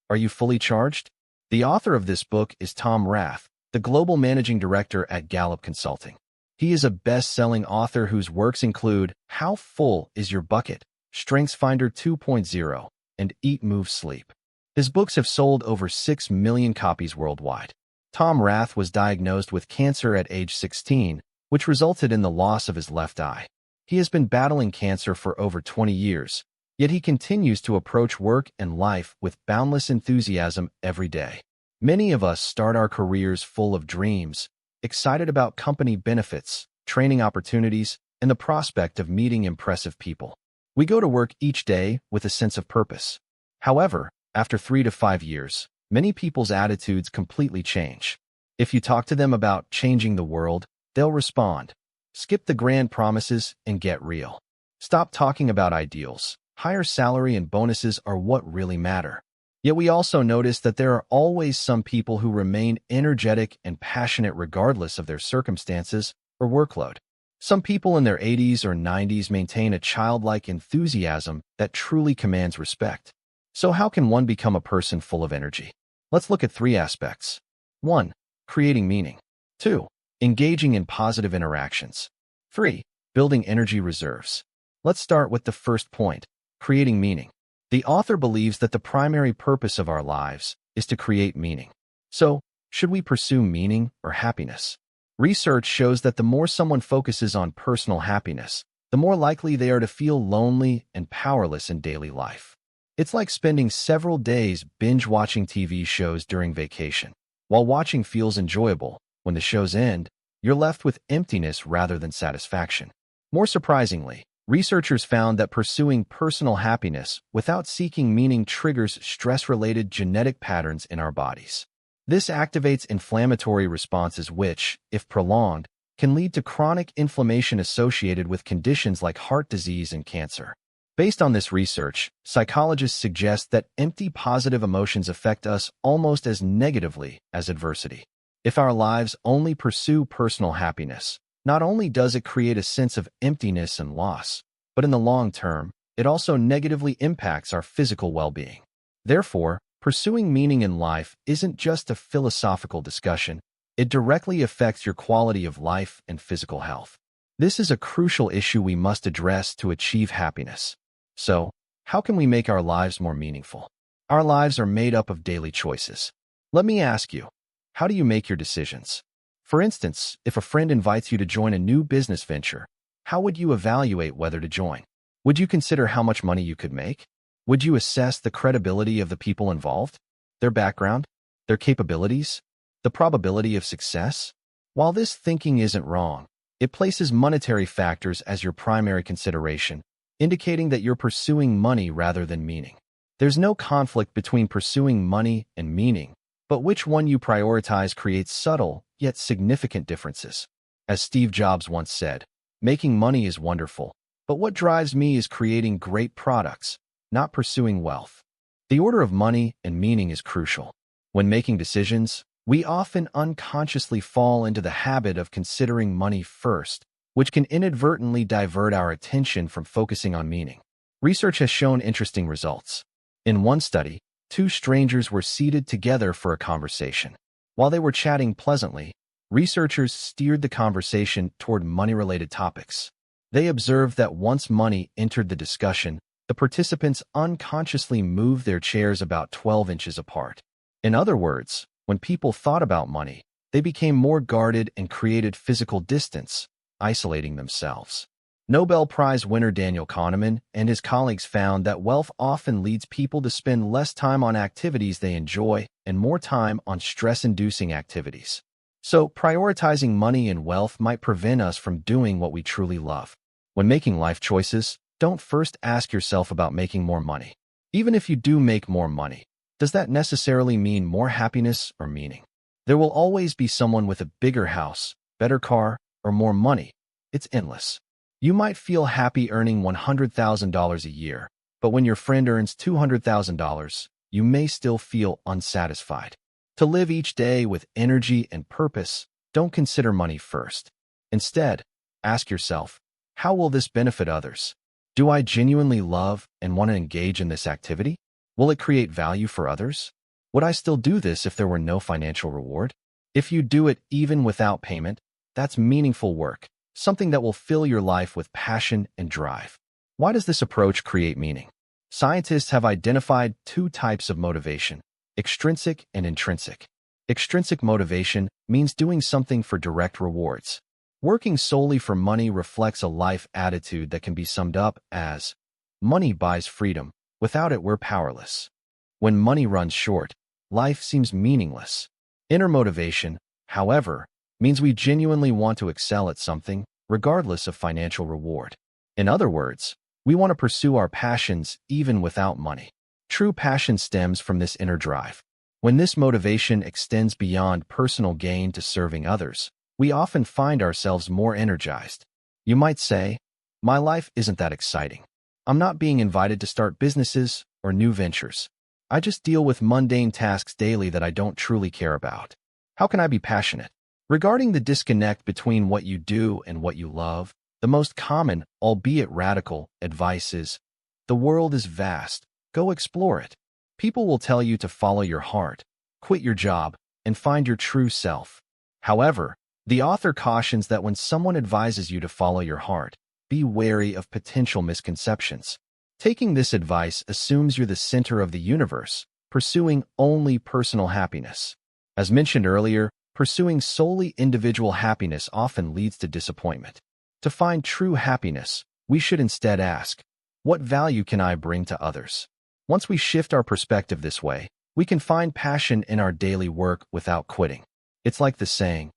Are you fully charged? The author of this book is Tom Rath, the global managing director at Gallup Consulting. He is a best-selling author whose works include How Full is Your Bucket?, StrengthsFinder 2.0, and Eat, Move, Sleep. His books have sold over 6 million copies worldwide. Tom Rath was diagnosed with cancer at age 16, which resulted in the loss of his left eye. He has been battling cancer for over 20 years, yet he continues to approach work and life with boundless enthusiasm every day. Many of us start our careers full of dreams, excited about company benefits, training opportunities, and the prospect of meeting impressive people. We go to work each day with a sense of purpose. However, after 3 to 5 years, many people's attitudes completely change. If you talk to them about changing the world, they'll respond, "Skip the grand promises and get real. Stop talking about ideals. Higher salary and bonuses are what really matter." Yet we also notice that there are always some people who remain energetic and passionate regardless of their circumstances or workload. Some people in their 80s or 90s maintain a childlike enthusiasm that truly commands respect. So how can one become a person full of energy? Let's look at 3 aspects. 1. Creating meaning. 2. Engaging in positive interactions. 3. Building energy reserves. Let's start with the first point, creating meaning. The author believes that the primary purpose of our lives is to create meaning. So, should we pursue meaning or happiness? Research shows that the more someone focuses on personal happiness, the more likely they are to feel lonely and powerless in daily life. It's like spending several days binge-watching TV shows during vacation. While watching feels enjoyable, when the shows end, you're left with emptiness rather than satisfaction. More surprisingly, researchers found that pursuing personal happiness without seeking meaning triggers stress-related genetic patterns in our bodies. This activates inflammatory responses which, if prolonged, can lead to chronic inflammation associated with conditions like heart disease and cancer. Based on this research, psychologists suggest that empty positive emotions affect us almost as negatively as adversity. If our lives only pursue personal happiness, not only does it create a sense of emptiness and loss, but in the long term, it also negatively impacts our physical well-being. Therefore, pursuing meaning in life isn't just a philosophical discussion, it directly affects your quality of life and physical health. This is a crucial issue we must address to achieve happiness. So, how can we make our lives more meaningful? Our lives are made up of daily choices. Let me ask you, how do you make your decisions? For instance, if a friend invites you to join a new business venture, how would you evaluate whether to join? Would you consider how much money you could make? Would you assess the credibility of the people involved, their background, their capabilities, the probability of success? While this thinking isn't wrong, it places monetary factors as your primary consideration, indicating that you're pursuing money rather than meaning. There's no conflict between pursuing money and meaning, but which one you prioritize creates subtle, yet significant differences. As Steve Jobs once said, "Making money is wonderful, but what drives me is creating great products, not pursuing wealth." The order of money and meaning is crucial. When making decisions, we often unconsciously fall into the habit of considering money first, which can inadvertently divert our attention from focusing on meaning. Research has shown interesting results. In one study, 2 strangers were seated together for a conversation. While they were chatting pleasantly, researchers steered the conversation toward money-related topics. They observed that once money entered the discussion, the participants unconsciously moved their chairs about 12 inches apart. In other words, when people thought about money, they became more guarded and created physical distance, isolating themselves. Nobel Prize winner Daniel Kahneman and his colleagues found that wealth often leads people to spend less time on activities they enjoy and more time on stress-inducing activities. So, prioritizing money and wealth might prevent us from doing what we truly love. When making life choices, don't first ask yourself about making more money. Even if you do make more money, does that necessarily mean more happiness or meaning? There will always be someone with a bigger house, better car, or more money. It's endless. You might feel happy earning $100,000 a year, but when your friend earns $200,000, you may still feel unsatisfied. To live each day with energy and purpose, don't consider money first. Instead, ask yourself, how will this benefit others? Do I genuinely love and want to engage in this activity? Will it create value for others? Would I still do this if there were no financial reward? If you do it even without payment, that's meaningful work, something that will fill your life with passion and drive. Why does this approach create meaning? Scientists have identified two types of motivation: extrinsic and intrinsic. Extrinsic motivation means doing something for direct rewards. Working solely for money reflects a life attitude that can be summed up as, money buys freedom, without it we're powerless. When money runs short, life seems meaningless. Inner motivation, however, means we genuinely want to excel at something, regardless of financial reward. In other words, we want to pursue our passions even without money. True passion stems from this inner drive. When this motivation extends beyond personal gain to serving others, we often find ourselves more energized. You might say, my life isn't that exciting. I'm not being invited to start businesses or new ventures. I just deal with mundane tasks daily that I don't truly care about. How can I be passionate? Regarding the disconnect between what you do and what you love, the most common, albeit radical, advice is, the world is vast, go explore it. People will tell you to follow your heart, quit your job, and find your true self. However, the author cautions that when someone advises you to follow your heart, be wary of potential misconceptions. Taking this advice assumes you're the center of the universe, pursuing only personal happiness. As mentioned earlier, pursuing solely individual happiness often leads to disappointment. To find true happiness, we should instead ask, what value can I bring to others? Once we shift our perspective this way, we can find passion in our daily work without quitting. It's like the saying,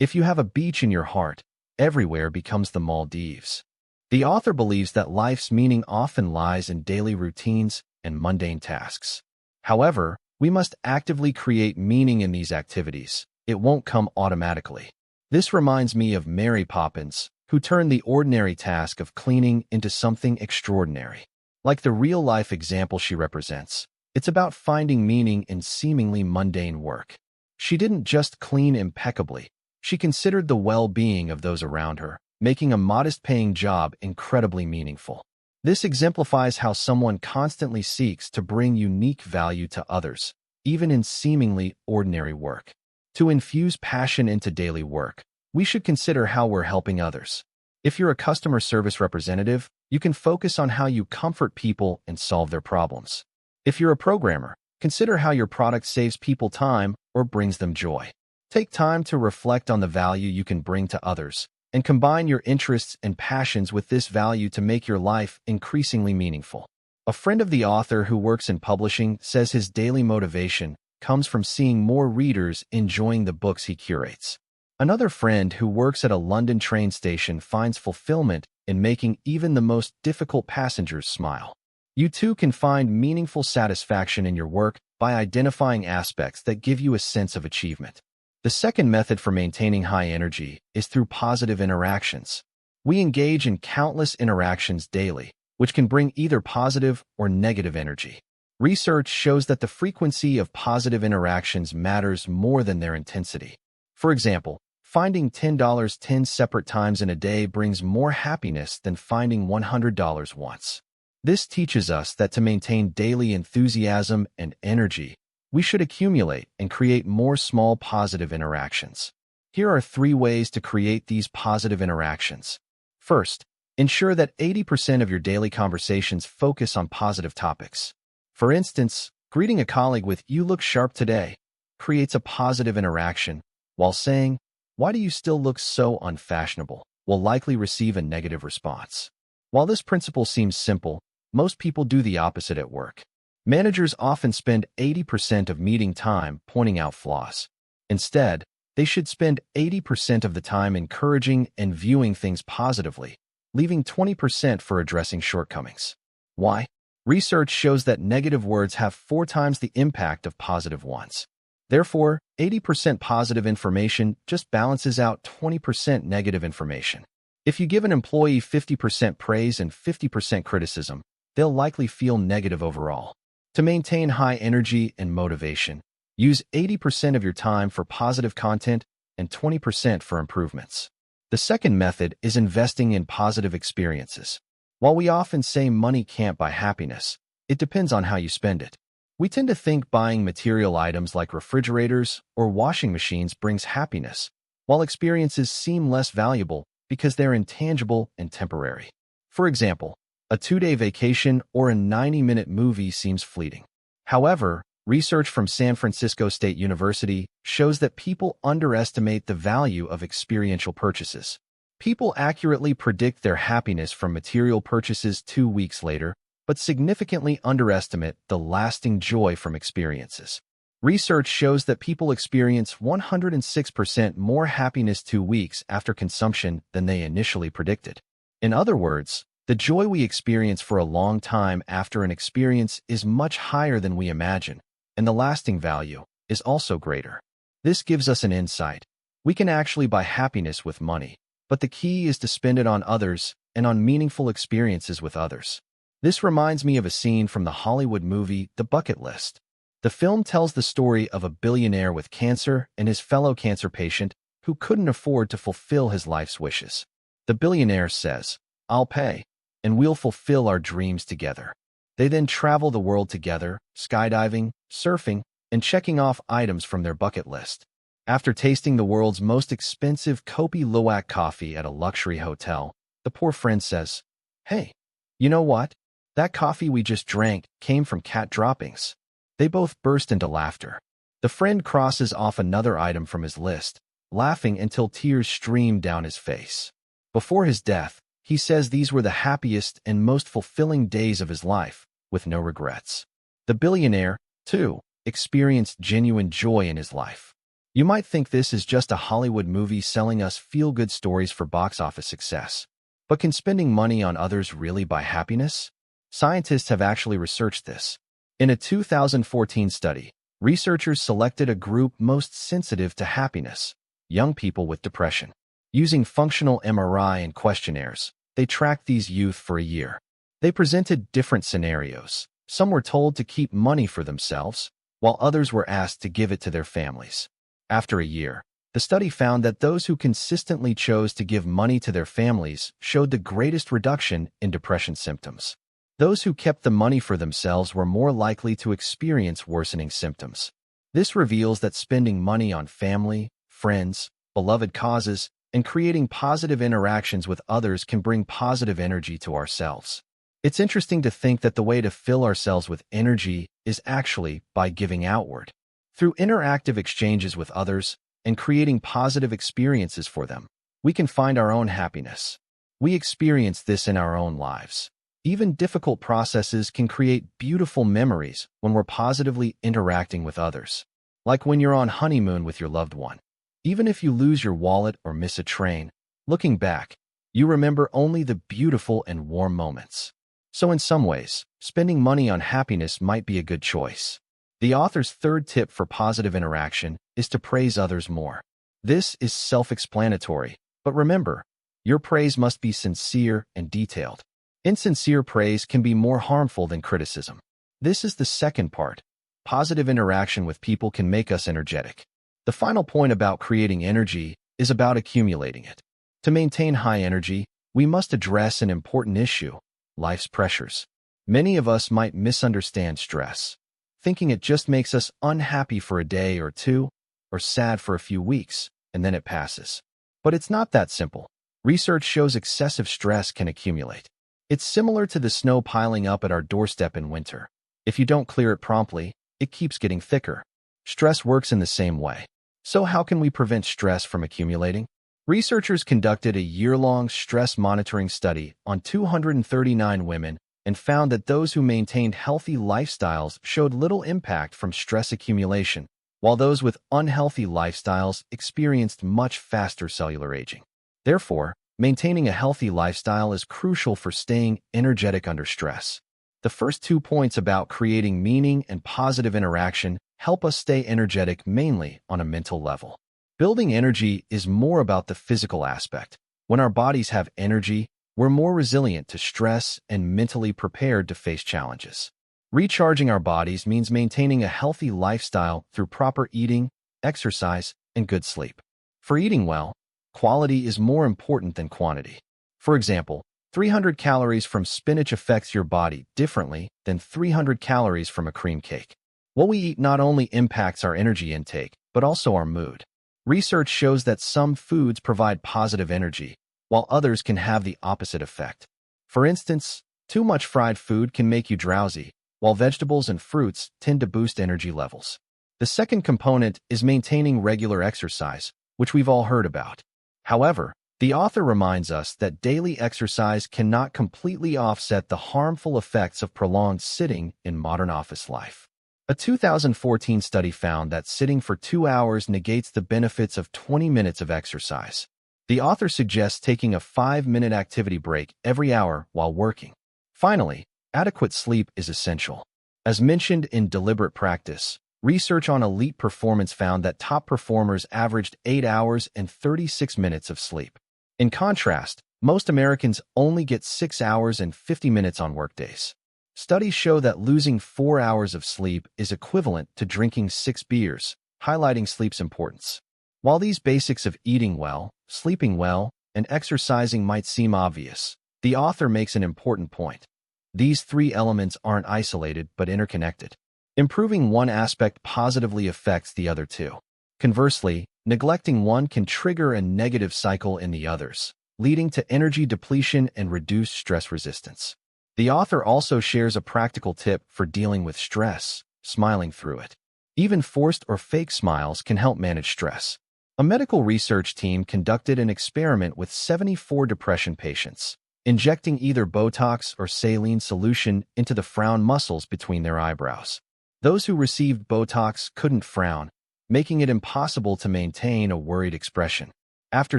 if you have a beach in your heart, everywhere becomes the Maldives. The author believes that life's meaning often lies in daily routines and mundane tasks. However, we must actively create meaning in these activities. It won't come automatically. This reminds me of Mary Poppins, who turned the ordinary task of cleaning into something extraordinary. Like the real-life example she represents, it's about finding meaning in seemingly mundane work. She didn't just clean impeccably. She considered the well-being of those around her, making a modest-paying job incredibly meaningful. This exemplifies how someone constantly seeks to bring unique value to others, even in seemingly ordinary work. To infuse passion into daily work, we should consider how we're helping others. If you're a customer service representative, you can focus on how you comfort people and solve their problems. If you're a programmer, consider how your product saves people time or brings them joy. Take time to reflect on the value you can bring to others, and combine your interests and passions with this value to make your life increasingly meaningful. A friend of the author who works in publishing says his daily motivation comes from seeing more readers enjoying the books he curates. Another friend who works at a London train station finds fulfillment in making even the most difficult passengers smile. You too can find meaningful satisfaction in your work by identifying aspects that give you a sense of achievement. The second method for maintaining high energy is through positive interactions. We engage in countless interactions daily, which can bring either positive or negative energy. Research shows that the frequency of positive interactions matters more than their intensity. For example, finding $10 10 separate times in a day brings more happiness than finding $100 once. This teaches us that to maintain daily enthusiasm and energy, we should accumulate and create more small positive interactions. Here are 3 ways to create these positive interactions. First, ensure that 80% of your daily conversations focus on positive topics. For instance, greeting a colleague with "You look sharp today" creates a positive interaction, while saying, "Why do you still look so unfashionable?" will likely receive a negative response. While this principle seems simple, most people do the opposite at work. Managers often spend 80% of meeting time pointing out flaws. Instead, they should spend 80% of the time encouraging and viewing things positively, leaving 20% for addressing shortcomings. Why? Research shows that negative words have 4 times the impact of positive ones. Therefore, 80% positive information just balances out 20% negative information. If you give an employee 50% praise and 50% criticism, they'll likely feel negative overall. To maintain high energy and motivation, use 80% of your time for positive content and 20% for improvements. The second method is investing in positive experiences. While we often say money can't buy happiness, it depends on how you spend it. We tend to think buying material items like refrigerators or washing machines brings happiness, while experiences seem less valuable because they're intangible and temporary. For example, a 2-day vacation or a 90-minute movie seems fleeting. However, research from San Francisco State University shows that people underestimate the value of experiential purchases. People accurately predict their happiness from material purchases 2 weeks later, but significantly underestimate the lasting joy from experiences. Research shows that people experience 106% more happiness 2 weeks after consumption than they initially predicted. In other words, the joy we experience for a long time after an experience is much higher than we imagine, and the lasting value is also greater. This gives us an insight. We can actually buy happiness with money, but the key is to spend it on others and on meaningful experiences with others. This reminds me of a scene from the Hollywood movie The Bucket List. The film tells the story of a billionaire with cancer and his fellow cancer patient who couldn't afford to fulfill his life's wishes. The billionaire says, "I'll pay, and we'll fulfill our dreams together." They then travel the world together, skydiving, surfing, and checking off items from their bucket list. After tasting the world's most expensive Kopi Luwak coffee at a luxury hotel, the poor friend says, "Hey, you know what? That coffee we just drank came from cat droppings." They both burst into laughter. The friend crosses off another item from his list, laughing until tears stream down his face. Before his death, he says these were the happiest and most fulfilling days of his life, with no regrets. The billionaire, too, experienced genuine joy in his life. You might think this is just a Hollywood movie selling us feel-good stories for box office success. But can spending money on others really buy happiness? Scientists have actually researched this. In a 2014 study, researchers selected a group most sensitive to happiness, young people with depression. Using functional MRI and questionnaires, they tracked these youth for a year. They presented different scenarios. Some were told to keep money for themselves, while others were asked to give it to their families. After a year, the study found that those who consistently chose to give money to their families showed the greatest reduction in depression symptoms. Those who kept the money for themselves were more likely to experience worsening symptoms. This reveals that spending money on family, friends, beloved causes, and creating positive interactions with others can bring positive energy to ourselves. It's interesting to think that the way to fill ourselves with energy is actually by giving outward. Through interactive exchanges with others and creating positive experiences for them, we can find our own happiness. We experience this in our own lives. Even difficult processes can create beautiful memories when we're positively interacting with others. Like when you're on honeymoon with your loved one. Even if you lose your wallet or miss a train, looking back, you remember only the beautiful and warm moments. So in some ways, spending money on happiness might be a good choice. The author's third tip for positive interaction is to praise others more. This is self-explanatory, but remember, your praise must be sincere and detailed. Insincere praise can be more harmful than criticism. This is the second part. Positive interaction with people can make us energetic. The final point about creating energy is about accumulating it. To maintain high energy, we must address an important issue: life's pressures. Many of us might misunderstand stress, thinking it just makes us unhappy for a day or two, or sad for a few weeks, and then it passes. But it's not that simple. Research shows excessive stress can accumulate. It's similar to the snow piling up at our doorstep in winter. If you don't clear it promptly, it keeps getting thicker. Stress works in the same way. So how can we prevent stress from accumulating? Researchers conducted a year-long stress monitoring study on 239 women and found that those who maintained healthy lifestyles showed little impact from stress accumulation, while those with unhealthy lifestyles experienced much faster cellular aging. Therefore, maintaining a healthy lifestyle is crucial for staying energetic under stress. The first 2 points about creating meaning and positive interaction help us stay energetic mainly on a mental level. Building energy is more about the physical aspect. When our bodies have energy, we're more resilient to stress and mentally prepared to face challenges. Recharging our bodies means maintaining a healthy lifestyle through proper eating, exercise, and good sleep. For eating well, quality is more important than quantity. For example, 300 calories from spinach affects your body differently than 300 calories from a cream cake. What we eat not only impacts our energy intake, but also our mood. Research shows that some foods provide positive energy, while others can have the opposite effect. For instance, too much fried food can make you drowsy, while vegetables and fruits tend to boost energy levels. The second component is maintaining regular exercise, which we've all heard about. However, the author reminds us that daily exercise cannot completely offset the harmful effects of prolonged sitting in modern office life. A 2014 study found that sitting for 2 hours negates the benefits of 20 minutes of exercise. The author suggests taking a 5-minute activity break every hour while working. Finally, adequate sleep is essential. As mentioned in Deliberate Practice, research on elite performance found that top performers averaged 8 hours and 36 minutes of sleep. In contrast, most Americans only get 6 hours and 50 minutes on workdays. Studies show that losing 4 hours of sleep is equivalent to drinking 6 beers, highlighting sleep's importance. While these basics of eating well, sleeping well, and exercising might seem obvious, the author makes an important point. These 3 elements aren't isolated but interconnected. Improving one aspect positively affects the other 2. Conversely, neglecting one can trigger a negative cycle in the others, leading to energy depletion and reduced stress resistance. The author also shares a practical tip for dealing with stress: smiling through it. Even forced or fake smiles can help manage stress. A medical research team conducted an experiment with 74 depression patients, injecting either Botox or saline solution into the frown muscles between their eyebrows. Those who received Botox couldn't frown, making it impossible to maintain a worried expression. After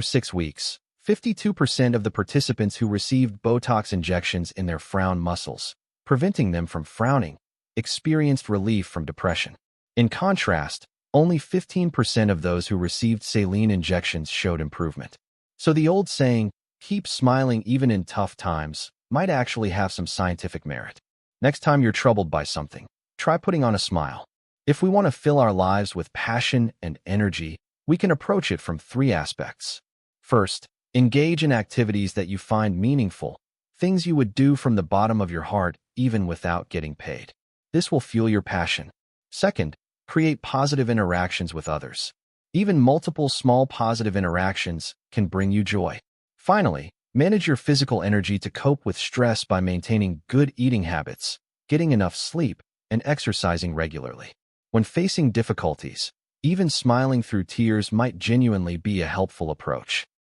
6 weeks, 52% of the participants who received Botox injections in their frown muscles, preventing them from frowning, experienced relief from depression. In contrast, only 15% of those who received saline injections showed improvement. So the old saying, "keep smiling even in tough times," might actually have some scientific merit. Next time you're troubled by something, try putting on a smile. If we want to fill our lives with passion and energy, we can approach it from 3 aspects. First, engage in activities that you find meaningful, things you would do from the bottom of your heart even without getting paid. This will fuel your passion. Second, create positive interactions with others. Even multiple small positive interactions can bring you joy. Finally, manage your physical energy to cope with stress by maintaining good eating habits, getting enough sleep, and exercising regularly. When facing difficulties, even smiling through tears might genuinely be a helpful approach.